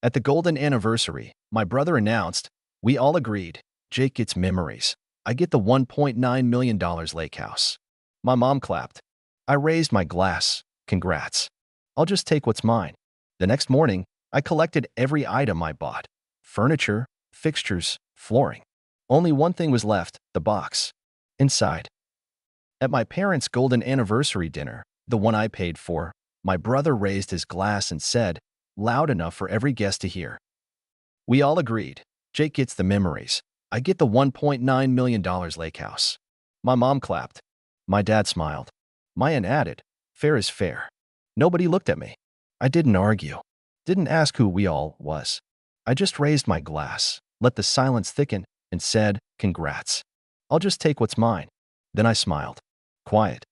At the golden anniversary, my brother announced, we all agreed, Jake gets memories. I get the $1.9 million Lakehouse. My mom clapped. I raised my glass. Congrats. I'll just take what's mine. The next morning, I collected every item I bought. Furniture, fixtures, flooring. Only one thing was left, the box. Inside. At my parents' golden anniversary dinner, the one I paid for, my brother raised his glass and said, loud enough for every guest to hear. We all agreed. Jake gets the memories. I get the $1.9 million Lakehouse. My mom clapped. My dad smiled. My aunt added, fair is fair. Nobody looked at me. I didn't argue. Didn't ask who we all was. I just raised my glass, let the silence thicken, and said, congrats. I'll just take what's mine. Then I smiled. Quiet.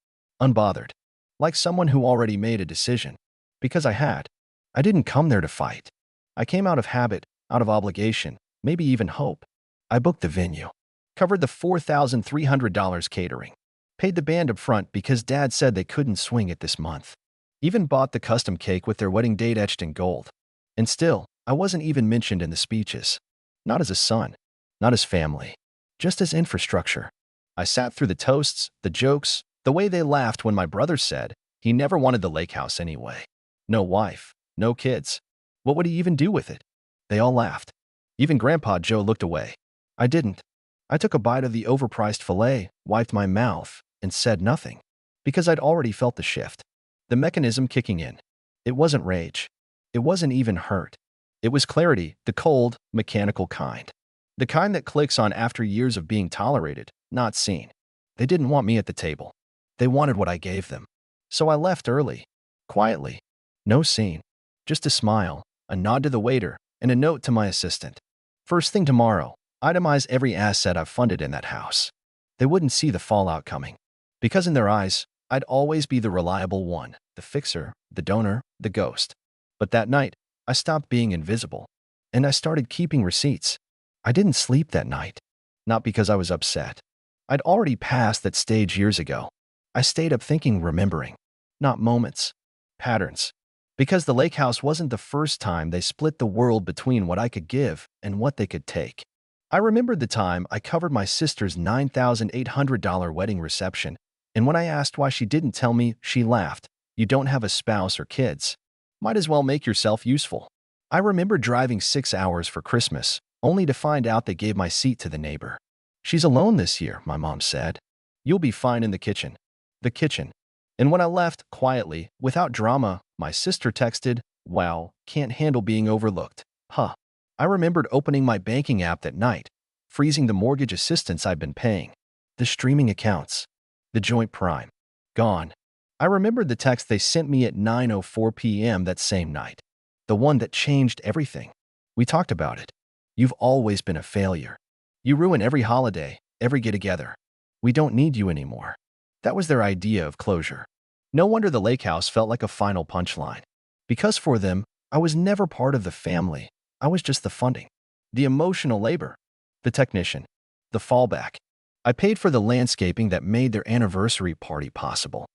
Unbothered. Like someone who already made a decision. Because I had. I didn't come there to fight. I came out of habit, out of obligation, maybe even hope. I booked the venue. Covered the $4,300 catering. Paid the band up front because Dad said they couldn't swing it this month. Even bought the custom cake with their wedding date etched in gold. And still, I wasn't even mentioned in the speeches. Not as a son. Not as family. Just as infrastructure. I sat through the toasts, the jokes, the way they laughed when my brother said he never wanted the Lakehouse anyway. No wife. No kids. What would he even do with it? They all laughed. Even Grandpa Joe looked away. I didn't. I took a bite of the overpriced filet, wiped my mouth, and said nothing. Because I'd already felt the shift. The mechanism kicking in. It wasn't rage. It wasn't even hurt. It was clarity, the cold, mechanical kind. The kind that clicks on after years of being tolerated, not seen. They didn't want me at the table. They wanted what I gave them. So I left early. Quietly. No scene. Just a smile, a nod to the waiter, and a note to my assistant. First thing tomorrow, itemize every asset I've funded in that house. They wouldn't see the fallout coming. Because in their eyes, I'd always be the reliable one, the fixer, the donor, the ghost. But that night, I stopped being invisible. And I started keeping receipts. I didn't sleep that night. Not because I was upset. I'd already passed that stage years ago. I stayed up thinking, remembering. Not moments. Patterns. Because the Lakehouse wasn't the first time they split the world between what I could give and what they could take. I remembered the time I covered my sister's $9,800 wedding reception, and when I asked why she didn't tell me, she laughed. You don't have a spouse or kids. Might as well make yourself useful. I remember driving 6 hours for Christmas, only to find out they gave my seat to the neighbor. She's alone this year, my mom said. You'll be fine in the kitchen. The kitchen. And when I left, quietly, without drama, my sister texted, wow, can't handle being overlooked. Huh. I remembered opening my banking app that night, freezing the mortgage assistance I'd been paying. The streaming accounts. The joint prime. Gone. I remembered the text they sent me at 9:04 p.m. that same night. The one that changed everything. We talked about it. You've always been a failure. You ruin every holiday, every get-together. We don't need you anymore. That was their idea of closure. No wonder the Lakehouse felt like a final punchline. Because for them, I was never part of the family. I was just the funding. The emotional labor. The technician. The fallback. I paid for the landscaping that made their anniversary party possible.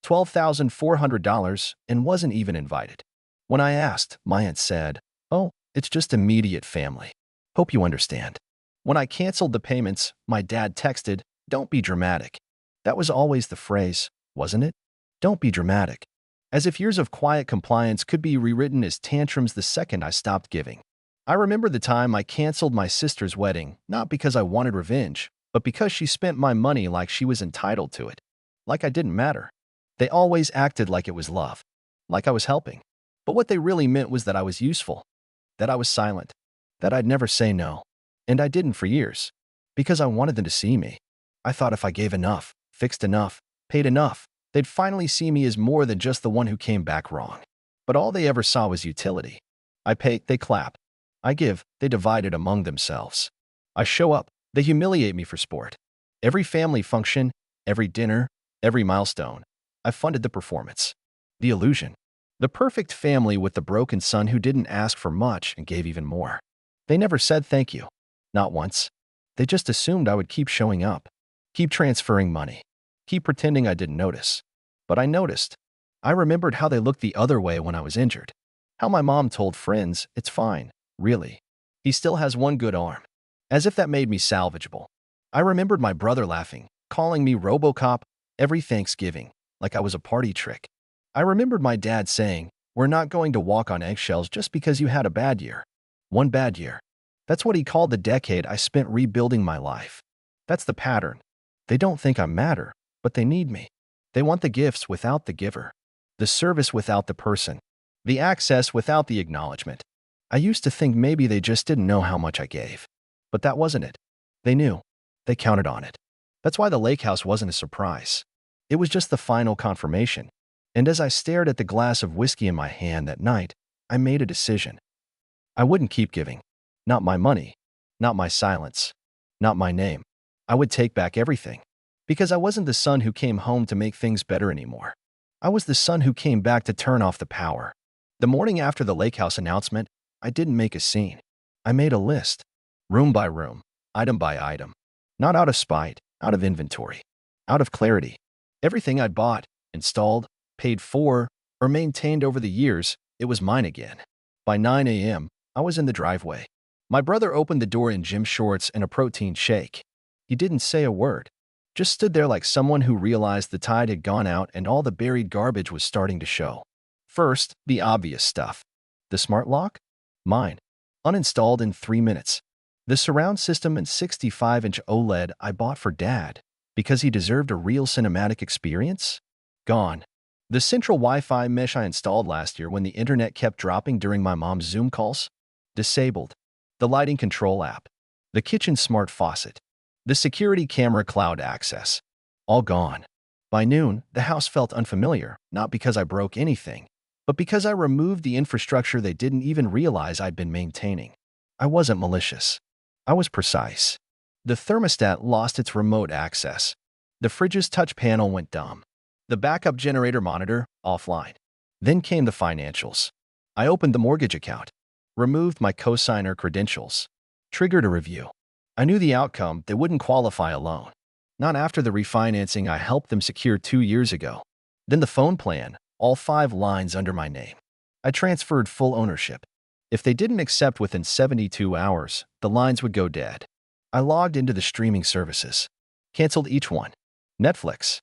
$12,400 and wasn't even invited. When I asked, my aunt said, oh, it's just immediate family. Hope you understand. When I canceled the payments, my dad texted, don't be dramatic. That was always the phrase, wasn't it? Don't be dramatic. As if years of quiet compliance could be rewritten as tantrums the second I stopped giving. I remember the time I canceled my sister's wedding, not because I wanted revenge, but because she spent my money like she was entitled to it. Like I didn't matter. They always acted like it was love. Like I was helping. But what they really meant was that I was useful. That I was silent. That I'd never say no. And I didn't for years. Because I wanted them to see me. I thought if I gave enough, fixed enough, paid enough, they'd finally see me as more than just the one who came back wrong. But all they ever saw was utility. I pay, they clap. I give, they divide it among themselves. I show up, they humiliate me for sport. Every family function, every dinner, every milestone, I funded the performance. The illusion. The perfect family with the broken son who didn't ask for much and gave even more. They never said thank you. Not once. They just assumed I would keep showing up. Keep transferring money. Keep pretending I didn't notice. But I noticed. I remembered how they looked the other way when I was injured. How my mom told friends, it's fine, really. He still has one good arm. As if that made me salvageable. I remembered my brother laughing, calling me RoboCop every Thanksgiving, like I was a party trick. I remembered my dad saying, we're not going to walk on eggshells just because you had a bad year. One bad year. That's what he called the decade I spent rebuilding my life. That's the pattern. They don't think I matter, but they need me. They want the gifts without the giver, the service without the person, the access without the acknowledgement. I used to think maybe they just didn't know how much I gave. But that wasn't it. They knew. They counted on it. That's why the Lakehouse wasn't a surprise. It was just the final confirmation. And as I stared at the glass of whiskey in my hand that night, I made a decision. I wouldn't keep giving. Not my money. Not my silence. Not my name. I would take back everything. Because I wasn't the son who came home to make things better anymore. I was the son who came back to turn off the power. The morning after the Lakehouse announcement, I didn't make a scene. I made a list. Room by room. Item by item. Not out of spite, out of inventory. Out of clarity. Everything I'd bought, installed, paid for, or maintained over the years, it was mine again. By 9 a.m., I was in the driveway. My brother opened the door in gym shorts and a protein shake. He didn't say a word. Just stood there like someone who realized the tide had gone out and all the buried garbage was starting to show. First, the obvious stuff. The smart lock? Mine. Uninstalled in 3 minutes. The surround system and 65-inch OLED I bought for Dad because he deserved a real cinematic experience? Gone. The central Wi-Fi mesh I installed last year when the internet kept dropping during my mom's Zoom calls? Disabled. The lighting control app. The kitchen smart faucet. The security camera cloud access. All gone. By noon, the house felt unfamiliar, not because I broke anything, but because I removed the infrastructure they didn't even realize I'd been maintaining. I wasn't malicious. I was precise. The thermostat lost its remote access. The fridge's touch panel went dumb. The backup generator monitor, offline. Then came the financials. I opened the mortgage account, removed my cosigner credentials, triggered a review. I knew the outcome, they wouldn't qualify a loan. Not after the refinancing I helped them secure 2 years ago. Then the phone plan, all 5 lines under my name. I transferred full ownership. If they didn't accept within 72 hours, the lines would go dead. I logged into the streaming services. Canceled each one. Netflix,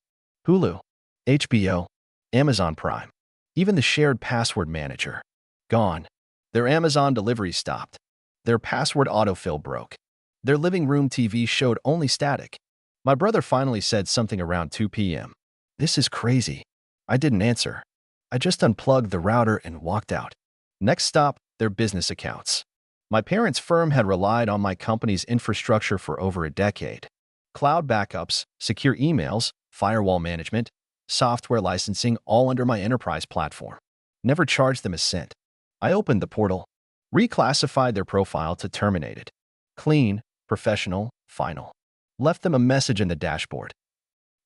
Hulu, HBO, Amazon Prime. Even the shared password manager. Gone. Their Amazon delivery stopped. Their password autofill broke. Their living room TV showed only static. My brother finally said something around 2 p.m. This is crazy. I didn't answer. I just unplugged the router and walked out. Next stop, their business accounts. My parents' firm had relied on my company's infrastructure for over a decade. Cloud backups, secure emails, firewall management, software licensing, all under my enterprise platform. Never charged them a cent. I opened the portal, reclassified their profile to terminated. Clean, professional, final. Left them a message in the dashboard.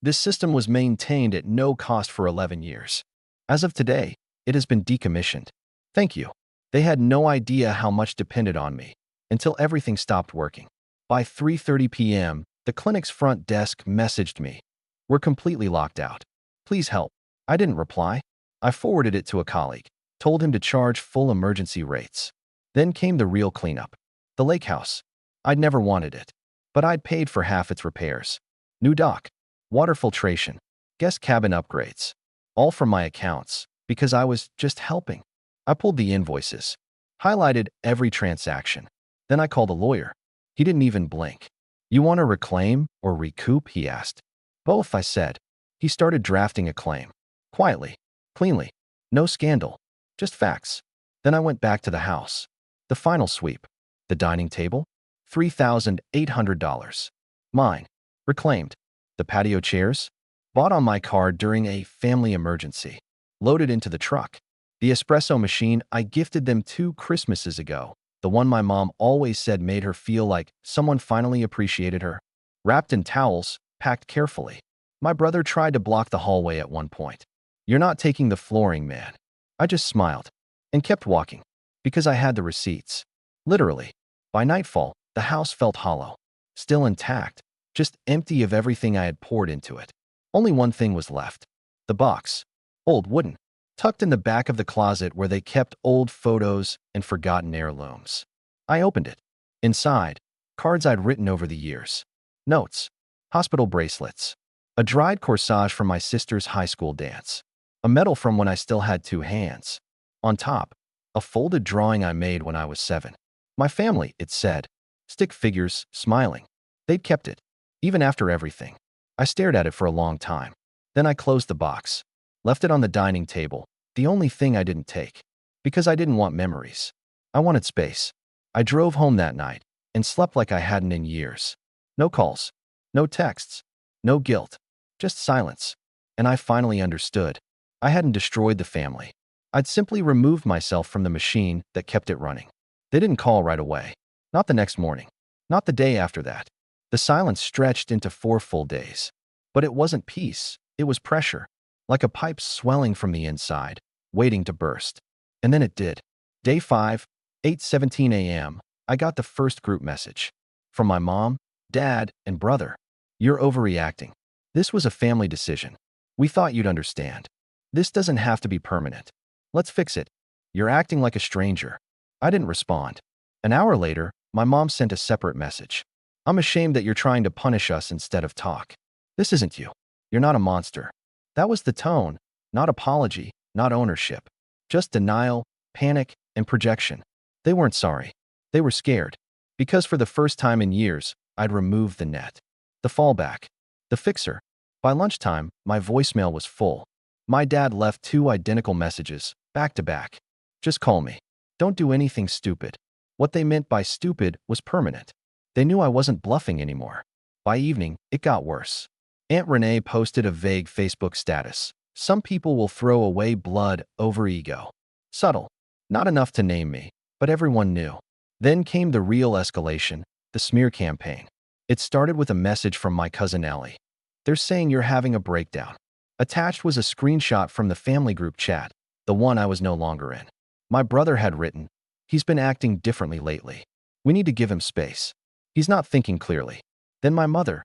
This system was maintained at no cost for 11 years. As of today, it has been decommissioned. Thank you. They had no idea how much depended on me until everything stopped working. By 3:30 p.m., the clinic's front desk messaged me. We're completely locked out. Please help. I didn't reply. I forwarded it to a colleague, told him to charge full emergency rates. Then came the real cleanup. The Lakehouse. I'd never wanted it, but I'd paid for half its repairs. New dock, water filtration, guest cabin upgrades. All from my accounts, because I was just helping. I pulled the invoices, highlighted every transaction. Then I called a lawyer. He didn't even blink. You want to reclaim or recoup, he asked. Both, I said. He started drafting a claim. Quietly, cleanly. No scandal. Just facts. Then I went back to the house. The final sweep. The dining table? $3,800. Mine. Reclaimed. The patio chairs? Bought on my card during a family emergency. Loaded into the truck. The espresso machine I gifted them 2 Christmases ago. The one my mom always said made her feel like someone finally appreciated her. Wrapped in towels, packed carefully. My brother tried to block the hallway at one point. You're not taking the flooring, man. I just smiled and kept walking because I had the receipts. Literally. By nightfall, the house felt hollow. Still intact, just empty of everything I had poured into it. Only one thing was left. The box. Old wooden. tucked in the back of the closet where they kept old photos and forgotten heirlooms. I opened it. Inside, cards I'd written over the years. Notes, hospital bracelets, a dried corsage from my sister's high school dance, a medal from when I still had two hands. On top, a folded drawing I made when I was 7. My family, it said. Stick figures, smiling. They'd kept it, even after everything. I stared at it for a long time. Then I closed the box, left it on the dining table, the only thing I didn't take. Because I didn't want memories. I wanted space. I drove home that night and slept like I hadn't in years. No calls, no texts, no guilt, just silence. And I finally understood. I hadn't destroyed the family. I'd simply removed myself from the machine that kept it running. They didn't call right away. Not the next morning. Not the day after that. The silence stretched into 4 full days. But it wasn't peace. It was pressure. Like a pipe swelling from the inside, waiting to burst. And then it did. Day 5, 8:17 a.m., I got the first group message. From my mom, dad, and brother. You're overreacting. This was a family decision. We thought you'd understand. This doesn't have to be permanent. Let's fix it. You're acting like a stranger. I didn't respond. An hour later, my mom sent a separate message. I'm ashamed that you're trying to punish us instead of talk. This isn't you. You're not a monster. That was the tone. Not apology, not ownership. Just denial, panic, and projection. They weren't sorry. They were scared. Because for the first time in years, I'd removed the net. The fallback. The fixer. By lunchtime, my voicemail was full. My dad left 2 identical messages, back to back. Just call me. Don't do anything stupid. What they meant by stupid was permanent. They knew I wasn't bluffing anymore. By evening, it got worse. Aunt Renee posted a vague Facebook status. Some people will throw away blood over ego. Subtle. Not enough to name me, but everyone knew. Then came the real escalation, the smear campaign. It started with a message from my cousin Ellie. They're saying you're having a breakdown. Attached was a screenshot from the family group chat, the one I was no longer in. My brother had written, he's been acting differently lately. We need to give him space. He's not thinking clearly. Then my mother.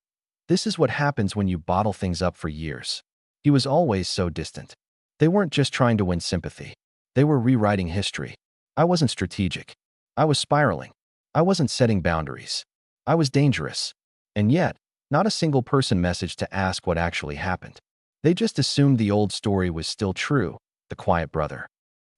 This is what happens when you bottle things up for years. He was always so distant. They weren't just trying to win sympathy. They were rewriting history. I wasn't strategic. I was spiraling. I wasn't setting boundaries. I was dangerous. And yet, not a single person messaged to ask what actually happened. They just assumed the old story was still true, the quiet brother.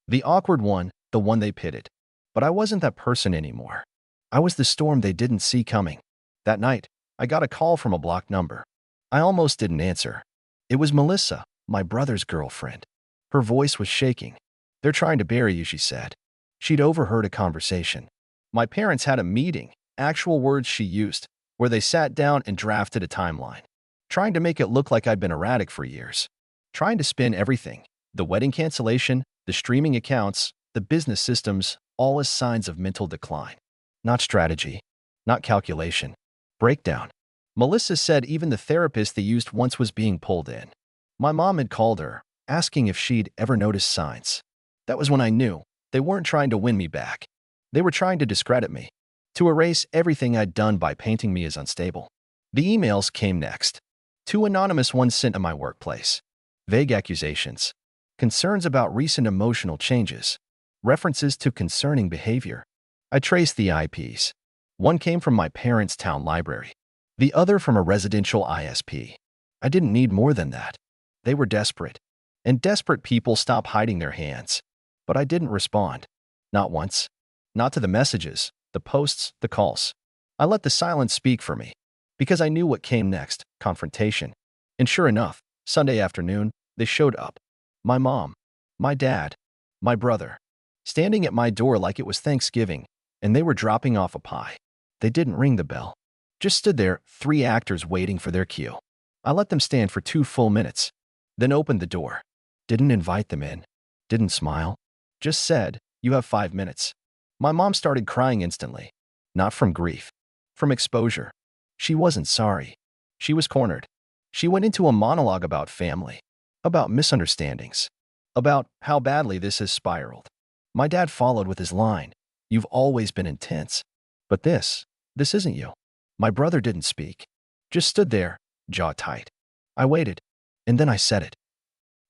The awkward one, the one they pitted. But I wasn't that person anymore. I was the storm they didn't see coming. That night, I got a call from a blocked number. I almost didn't answer. It was Melissa, my brother's girlfriend. Her voice was shaking. They're trying to bury you, she said. She'd overheard a conversation. My parents had a meeting, actual words she used, where they sat down and drafted a timeline. Trying to make it look like I'd been erratic for years. Trying to spin everything, the wedding cancellation, the streaming accounts, the business systems, all as signs of mental decline. Not strategy, not calculation. Breakdown. Melissa said even the therapist they used once was being pulled in. My mom had called her, asking if she'd ever noticed signs. That was when I knew they weren't trying to win me back. They were trying to discredit me, to erase everything I'd done by painting me as unstable. The emails came next. 2 anonymous ones sent to my workplace. Vague accusations. Concerns about recent emotional changes. References to concerning behavior. I traced the IPs. One came from my parents' town library. The other from a residential ISP. I didn't need more than that. They were desperate. And desperate people stop hiding their hands. But I didn't respond. Not once. Not to the messages, the posts, the calls. I let the silence speak for me. Because I knew what came next, confrontation. And sure enough, Sunday afternoon, they showed up. My mom, my dad, my brother. Standing at my door like it was Thanksgiving, and they were dropping off a pie. They didn't ring the bell. Just stood there, 3 actors waiting for their cue. I let them stand for 2 full minutes. Then opened the door. Didn't invite them in. Didn't smile. Just said, you have 5 minutes. My mom started crying instantly. Not from grief. From exposure. She wasn't sorry. She was cornered. She went into a monologue about family. About misunderstandings. About how badly this has spiraled. My dad followed with his line. You've always been intense. But this isn't you. My brother didn't speak. Just stood there, jaw tight. I waited. And then I said it.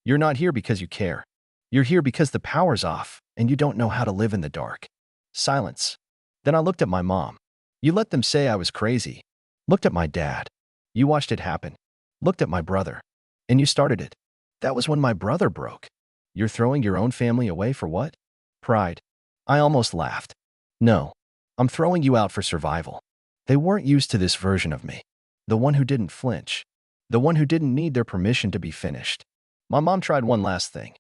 You're not here because you care. You're here because the power's off, and you don't know how to live in the dark. Silence. Then I looked at my mom. You let them say I was crazy. Looked at my dad. You watched it happen. Looked at my brother. And you started it. That was when my brother broke. You're throwing your own family away for what? Pride. I almost laughed. No. I'm throwing you out for survival. They weren't used to this version of me. The one who didn't flinch. The one who didn't need their permission to be finished. My mom tried one last thing.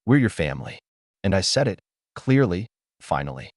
We're your family. And I said it, clearly, finally.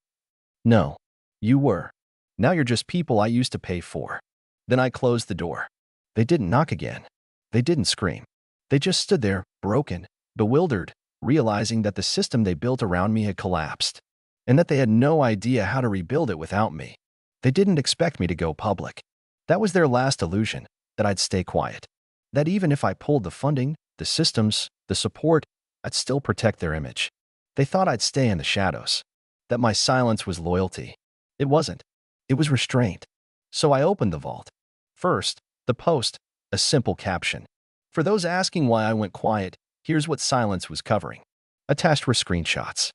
No. You were. Now you're just people I used to pay for. Then I closed the door. They didn't knock again. They didn't scream. They just stood there, broken, bewildered, realizing that the system they built around me had collapsed, and that they had no idea how to rebuild it without me. They didn't expect me to go public. That was their last illusion, that I'd stay quiet. That even if I pulled the funding, the systems, the support, I'd still protect their image. They thought I'd stay in the shadows. That my silence was loyalty. It wasn't. It was restraint. So I opened the vault. First, the post, a simple caption. For those asking why I went quiet, here's what silence was covering. Attached were screenshots.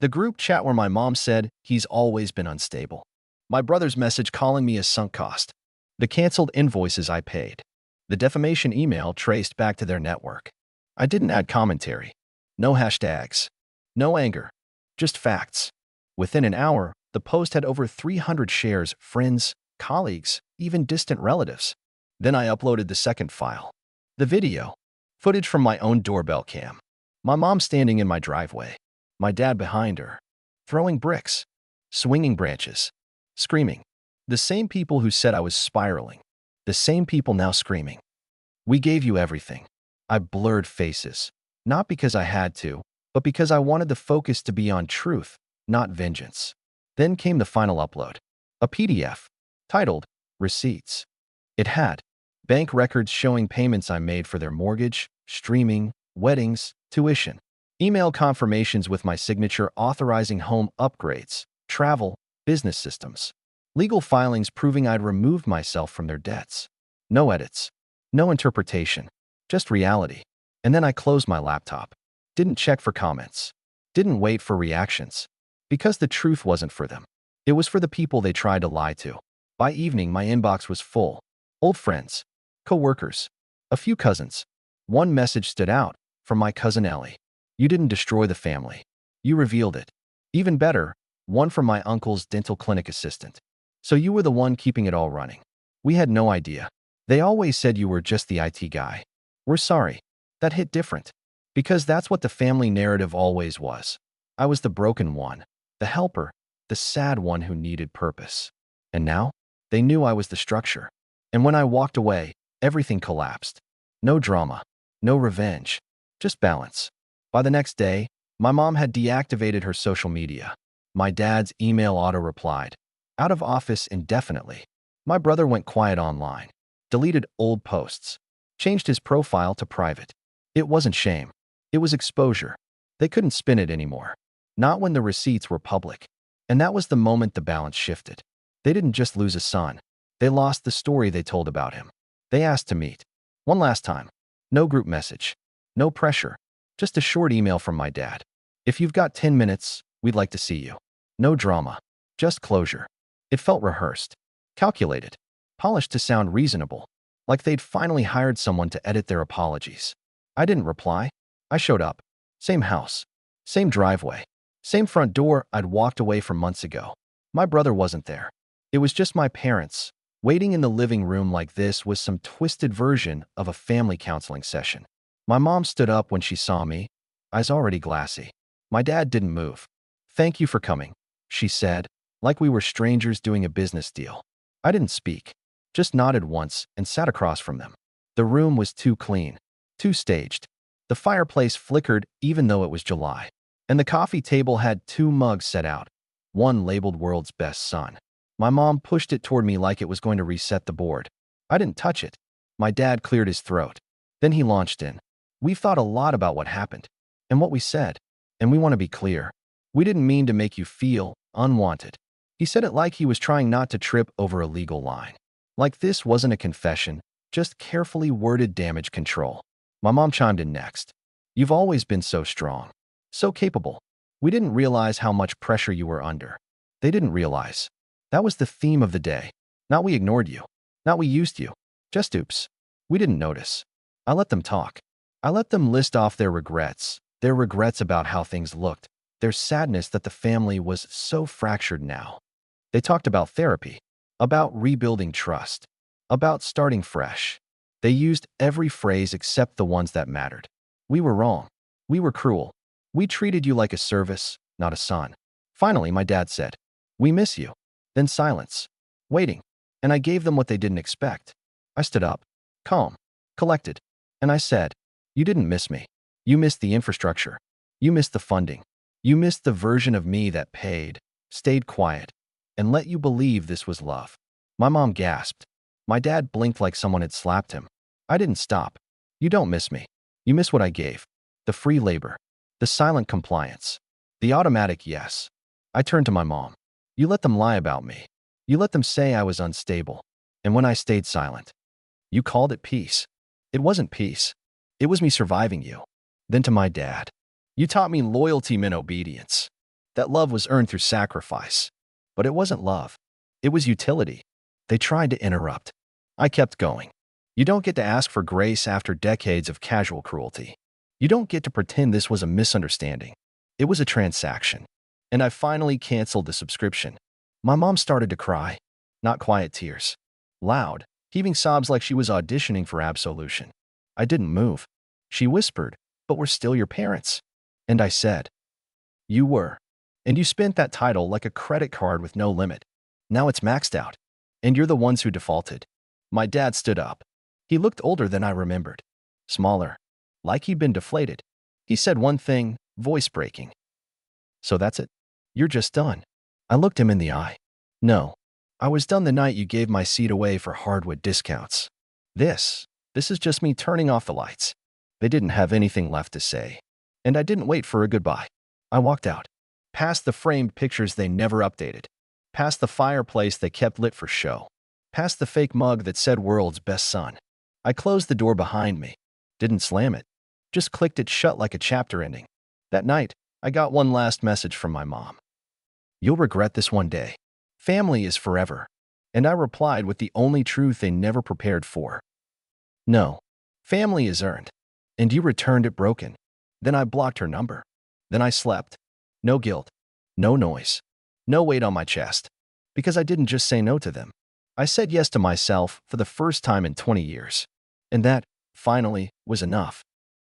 The group chat where my mom said he's always been unstable. My brother's message calling me a sunk cost. The canceled invoices I paid. The defamation email traced back to their network. I didn't add commentary. No hashtags. No anger. Just facts. Within an hour, the post had over 300 shares, friends, colleagues, even distant relatives. Then I uploaded the second file. The video. Footage from my own doorbell cam. My mom standing in my driveway. My dad behind her. Throwing bricks. Swinging branches. Screaming. The same people who said I was spiraling. The same people now screaming. We gave you everything. I blurred faces. Not because I had to, but because I wanted the focus to be on truth, not vengeance. Then came the final upload. A PDF. Titled, Receipts. It had bank records showing payments I made for their mortgage, streaming, weddings, tuition. Email confirmations with my signature authorizing home upgrades, travel, business systems. Legal filings proving I'd removed myself from their debts. No edits. No interpretation. Just reality. And then I closed my laptop. Didn't check for comments. Didn't wait for reactions. Because the truth wasn't for them. It was for the people they tried to lie to. By evening, my inbox was full. Old friends. Co-workers. A few cousins. One message stood out, from my cousin Ellie. You didn't destroy the family. You revealed it. Even better, one from my uncle's dental clinic assistant. So you were the one keeping it all running. We had no idea. They always said you were just the IT guy. We're sorry. That hit different. Because that's what the family narrative always was. I was the broken one, the helper, the sad one who needed purpose. And now, they knew I was the structure. And when I walked away, everything collapsed. No drama, no revenge, just balance. By the next day, my mom had deactivated her social media. My dad's email auto-replied. Out of office indefinitely. My brother went quiet online. Deleted old posts. Changed his profile to private. It wasn't shame. It was exposure. They couldn't spin it anymore. Not when the receipts were public. And that was the moment the balance shifted. They didn't just lose a son. They lost the story they told about him. They asked to meet. One last time. No group message. No pressure. Just a short email from my dad. If you've got 10 minutes, we'd like to see you. No drama. Just closure. It felt rehearsed. Calculated. Polished to sound reasonable. Like they'd finally hired someone to edit their apologies. I didn't reply. I showed up. Same house. Same driveway. Same front door I'd walked away from months ago. My brother wasn't there. It was just my parents. Waiting in the living room like this was some twisted version of a family counseling session. My mom stood up when she saw me, eyes already glassy. My dad didn't move. Thank you for coming, she said, like we were strangers doing a business deal. I didn't speak, just nodded once and sat across from them. The room was too clean, too staged. The fireplace flickered even though it was July. And the coffee table had 2 mugs set out, one labeled World's Best Son. My mom pushed it toward me like it was going to reset the board. I didn't touch it. My dad cleared his throat. Then he launched in. We've thought a lot about what happened and what we said, and we want to be clear. We didn't mean to make you feel unwanted. He said it like he was trying not to trip over a legal line. Like this wasn't a confession, just carefully worded damage control. My mom chimed in next. You've always been so strong. So capable. We didn't realize how much pressure you were under. They didn't realize. That was the theme of the day. Not we ignored you. Not we used you. Just oops. We didn't notice. I let them talk. I let them list off their regrets about how things looked, their sadness that the family was so fractured now. They talked about therapy, about rebuilding trust, about starting fresh. They used every phrase except the ones that mattered. We were wrong. We were cruel. We treated you like a service, not a son. Finally, my dad said, "We miss you." Then silence. Waiting. And I gave them what they didn't expect. I stood up, calm, collected, and I said, "You didn't miss me. You missed the infrastructure. You missed the funding. You missed the version of me that paid, stayed quiet, and let you believe this was love." My mom gasped. My dad blinked like someone had slapped him. I didn't stop. "You don't miss me. You miss what I gave. The free labor. The silent compliance. The automatic yes." I turned to my mom. "You let them lie about me. You let them say I was unstable. And when I stayed silent, you called it peace. It wasn't peace. It was me surviving you." Then to my dad, "You taught me loyalty meant obedience. That love was earned through sacrifice. But it wasn't love. It was utility." They tried to interrupt. I kept going. "You don't get to ask for grace after decades of casual cruelty. You don't get to pretend this was a misunderstanding. It was a transaction. And I finally canceled the subscription." My mom started to cry. Not quiet tears. Loud, heaving sobs like she was auditioning for absolution. I didn't move. She whispered, "But we're still your parents." And I said, "You were. And you spent that title like a credit card with no limit. Now it's maxed out. And you're the ones who defaulted." My dad stood up. He looked older than I remembered. Smaller. Like he'd been deflated. He said one thing, voice breaking. "So that's it? You're just done?" I looked him in the eye. "No. I was done the night you gave my seat away for hardwood discounts. This is just me turning off the lights." They didn't have anything left to say. And I didn't wait for a goodbye. I walked out. Past the framed pictures they never updated. Past the fireplace they kept lit for show. Past the fake mug that said "World's Best Son." I closed the door behind me. Didn't slam it. Just clicked it shut like a chapter ending. That night, I got one last message from my mom. "You'll regret this one day. Family is forever." And I replied with the only truth they never prepared for. "No. Family is earned." And you returned it broken. Then I blocked her number. Then I slept. No guilt. No noise. No weight on my chest. Because I didn't just say no to them. I said yes to myself for the first time in 20 years. And that, finally, was enough.